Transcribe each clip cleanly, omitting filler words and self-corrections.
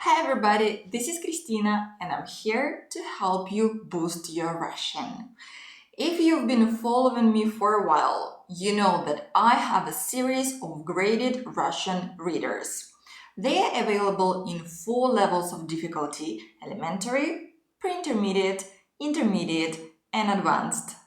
Hi everybody, this is Christina and I'm here to help you boost your Russian. If you've been following me for a while, you know that I have a series of graded Russian readers. They are available in 4 levels of difficulty: elementary, pre-intermediate, intermediate, and advanced.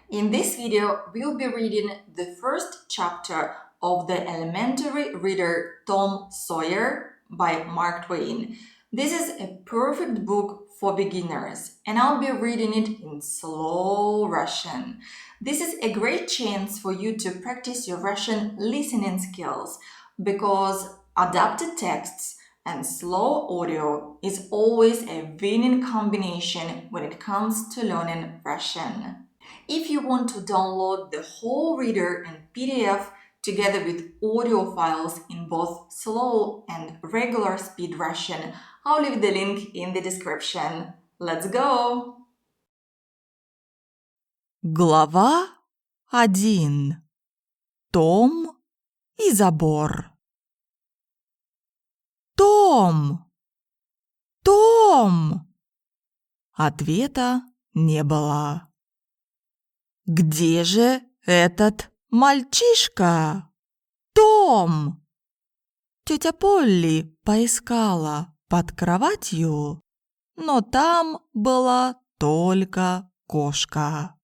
In this video, we'll be reading the first chapter of the elementary reader Tom Sawyer by Mark Twain. This is a perfect book for beginners, and I'll be reading it in slow Russian. This is a great chance for you to practice your Russian listening skills because adapted texts and slow audio is always a winning combination when it comes to learning Russian. If you want to download the whole reader and PDF together with audio files in both slow and regular speed Russian, I'll leave the link in the description. Let's go! Глава 1. Том и забор. Том! Том! Ответа не было. Где же этот мальчишка? Том! Тетя Полли поискала под кроватью, но там была только кошка.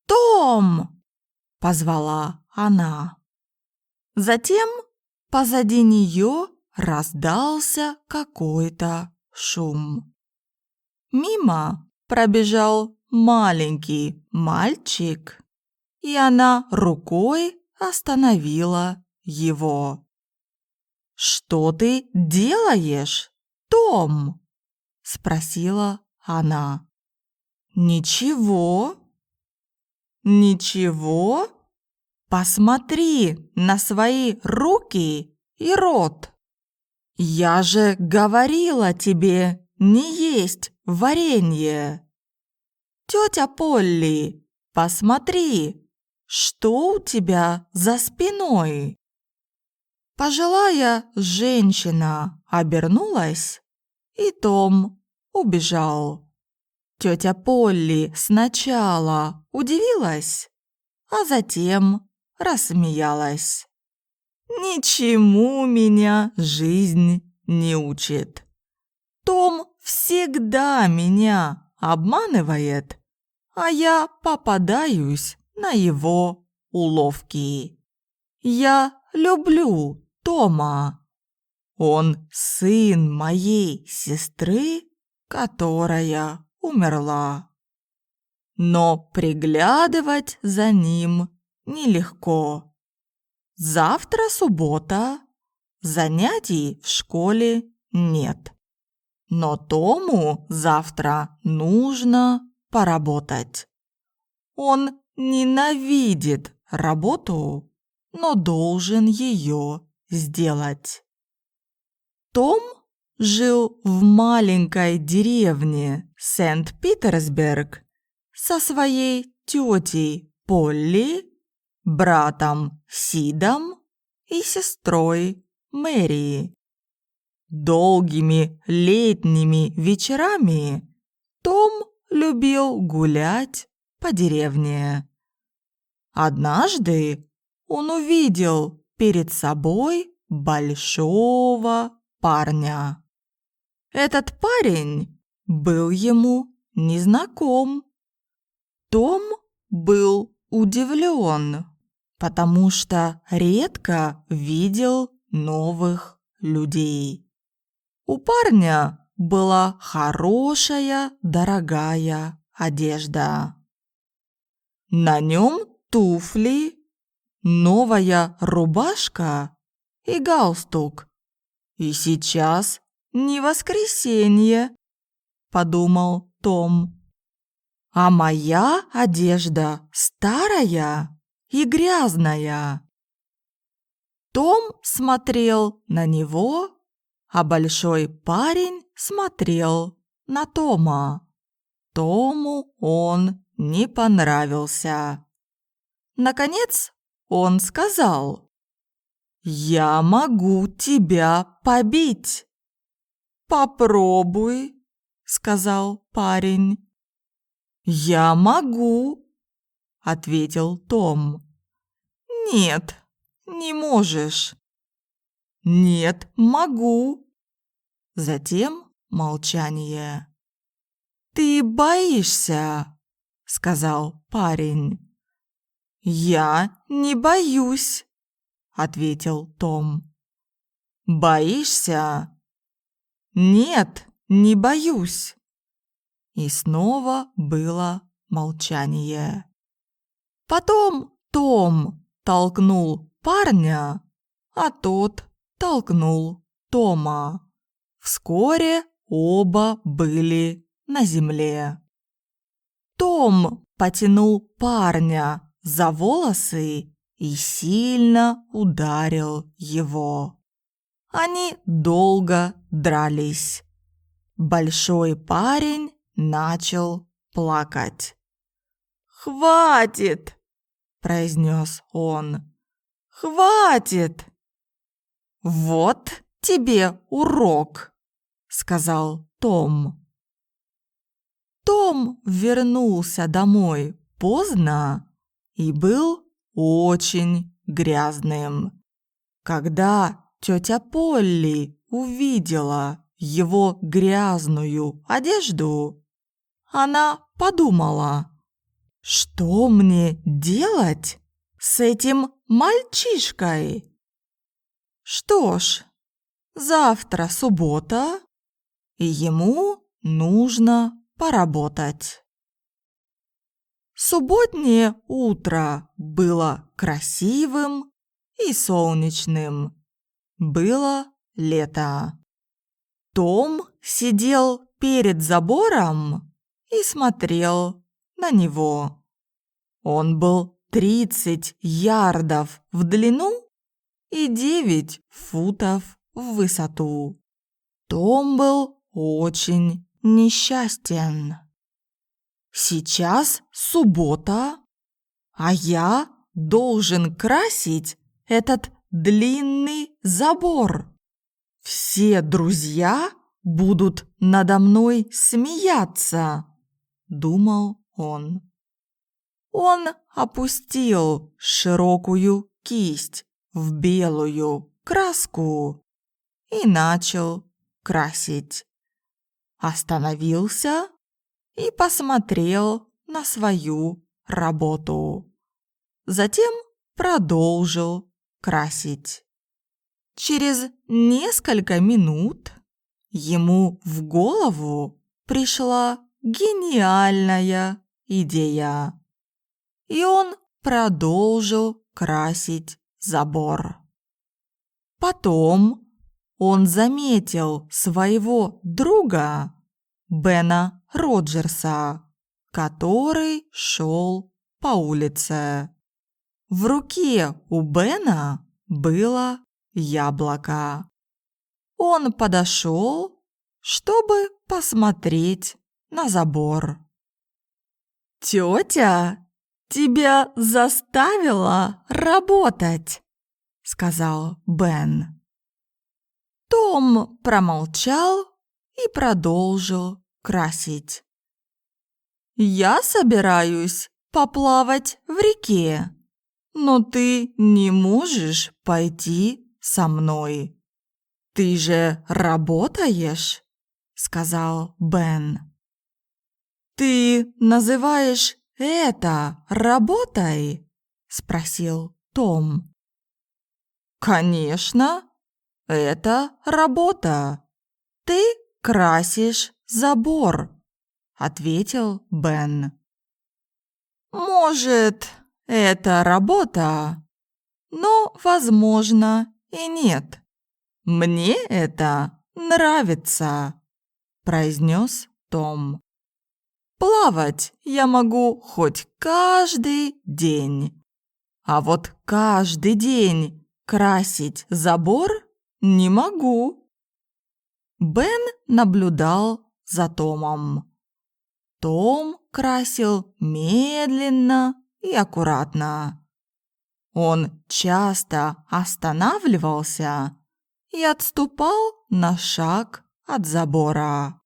«Том!» – позвала она. Затем позади нее раздался какой-то шум. Мимо пробежал маленький мальчик, и она рукой остановила его. «Что ты делаешь, Том?» – спросила она. «Ничего». «Ничего? Посмотри на свои руки и рот. Я же говорила тебе не есть варенье. Тетя Полли, посмотри, что у тебя за спиной?» Пожилая женщина обернулась, и Том убежал. Тетя Полли сначала удивилась, а затем рассмеялась. «Ничему меня жизнь не учит. Том всегда меня обманывает, а я попадаюсь на его уловки. Я люблю Тома. Он сын моей сестры, которая умерла. Но приглядывать за ним нелегко. Завтра суббота, занятий в школе нет. Но Тому завтра нужно поработать. Он ненавидит работу, но должен ее сделать. Том жил в маленькой деревне Сент-Питерсберг со своей тетей Полли, братом Сидом и сестрой Мэри. Долгими летними вечерами Том любил гулять по деревне. Однажды он увидел перед собой большого парня. Этот парень был ему незнаком. Том был удивлен, потому что редко видел новых людей. У парня была хорошая, дорогая одежда. На нем туфли, новая рубашка и галстук. И сейчас не воскресенье, подумал Том. А моя одежда старая и грязная. Том смотрел на него, а большой парень смотрел на Тома. Тому он не понравился. Наконец он сказал: «Я могу тебя побить». попробуй», – сказал парень. «Я могу», – ответил Том. «Нет, не можешь». «Нет, могу». Затем молчание. «Ты боишься», – сказал парень. «Я не боюсь», – ответил Том. «Боишься?» «Нет, не боюсь». И снова было молчание. Потом Том толкнул парня, а тот толкнул Тома. Вскоре оба были на земле. Том потянул парня за волосы и сильно ударил его. Они долго дрались. Большой парень начал плакать. «Хватит!» – произнес он. «Хватит!» «Вот тебе урок!» – сказал Том. Том вернулся домой поздно и был очень грязным. Когда тетя Полли увидела его грязную одежду, она подумала, что мне делать с этим мальчишкой? Что ж, завтра суббота, и ему нужно поработать. Субботнее утро было красивым и солнечным. Было лето. Том сидел перед забором и смотрел на него. Он был 30 ярдов в длину и 9 футов в высоту. Том был очень несчастен. Сейчас суббота, а я должен красить этот длинный забор. Все друзья будут надо мной смеяться, думал он. Он опустил широкую кисть в белую краску и начал красить. Остановился и посмотрел на свою работу. Затем продолжил красить. Через несколько минут ему в голову пришла гениальная идея, и он продолжил красить забор. Потом он заметил своего друга Бена Роджерса, который шел по улице. В руке у Бена было яблоко. Он подошел, чтобы посмотреть на забор. «Тетя тебя заставила работать», — сказал Бен. Том промолчал и продолжил красить. «Я собираюсь поплавать в реке, но ты не можешь пойти со мной. Ты же работаешь», — сказал Бен. «Ты называешь это работой?» — спросил Том. «Конечно, это работа. Ты красишь забор», — ответил Бен. «Может, это работа, но, возможно, и нет. Мне это нравится», — произнес Том. «Плавать я могу хоть каждый день, а вот каждый день красить забор не могу». Бен наблюдал за Томом. Том красил медленно и аккуратно. Он часто останавливался и отступал на шаг от забора.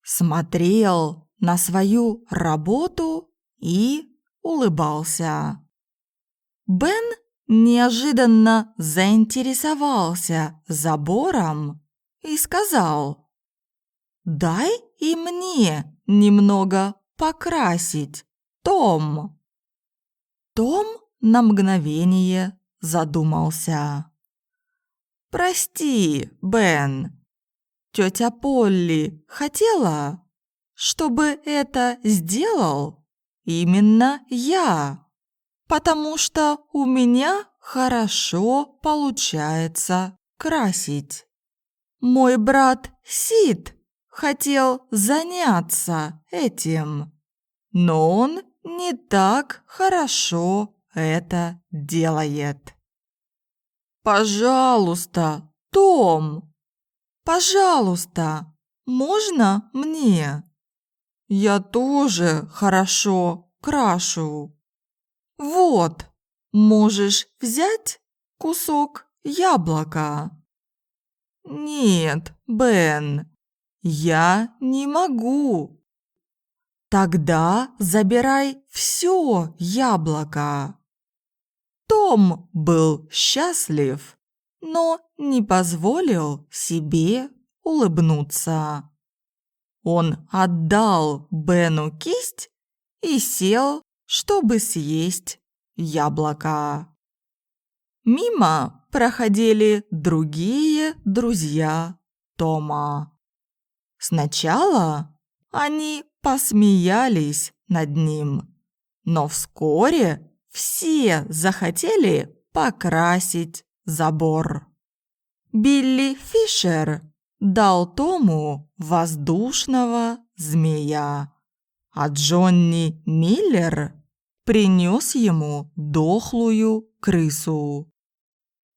Смотрел на свою работу и улыбался. Бен неожиданно заинтересовался забором и сказал: «Дай и мне немного покрасить, Том». Том на мгновение задумался. «Прости, Бен, тетя Полли хотела, чтобы это сделал именно я, потому что у меня хорошо получается красить. Мой брат Сид хотел заняться этим, но он не так хорошо это делает. Пожалуйста, Том, пожалуйста, можно мне? Я тоже хорошо крашу. Вот, можешь взять кусок яблока. Нет, Бен, я не могу. Тогда забирай все яблоко. Том был счастлив, но не позволил себе улыбнуться. Он отдал Бену кисть и сел, чтобы съесть яблоко. Мимо проходили другие друзья Тома. Сначала они посмеялись над ним, но вскоре все захотели покрасить забор. Билли Фишер дал Тому воздушного змея, а Джонни Миллер принес ему дохлую крысу.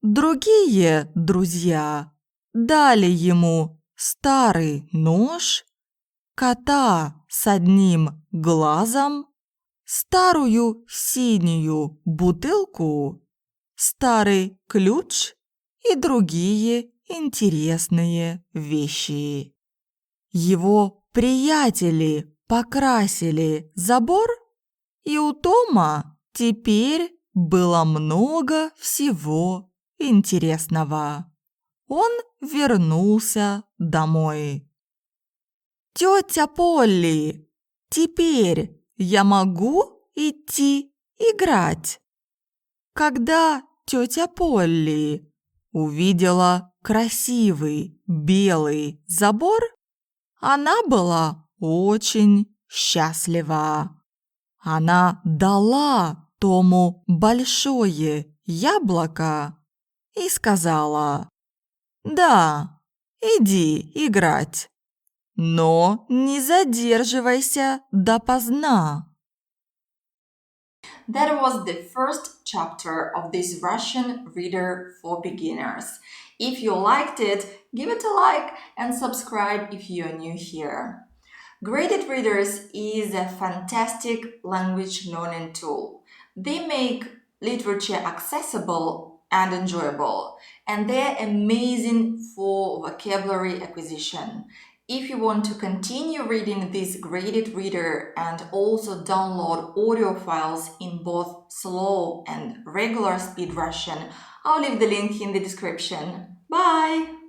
Другие друзья дали ему старый нож, кота с одним глазом, старую синюю бутылку, старый ключ и другие интересные вещи. Его приятели покрасили забор, и у Тома теперь было много всего интересного. Он вернулся домой. «Тетя Полли, теперь я могу идти играть?» Когда тетя Полли увидела красивый белый забор, она была очень счастлива. Она дала Тому большое яблоко и сказала: «Да, иди играть, но не задерживайся допоздна». That was the first chapter of this Russian reader for beginners. If you liked it, give it a like and subscribe if you are new here. Graded Readers is a fantastic language learning tool. They make literature accessible and enjoyable, and they're amazing for vocabulary acquisition. If you want to continue reading this graded reader and also download audio files in both slow and regular speed Russian, I'll leave the link in the description. Bye!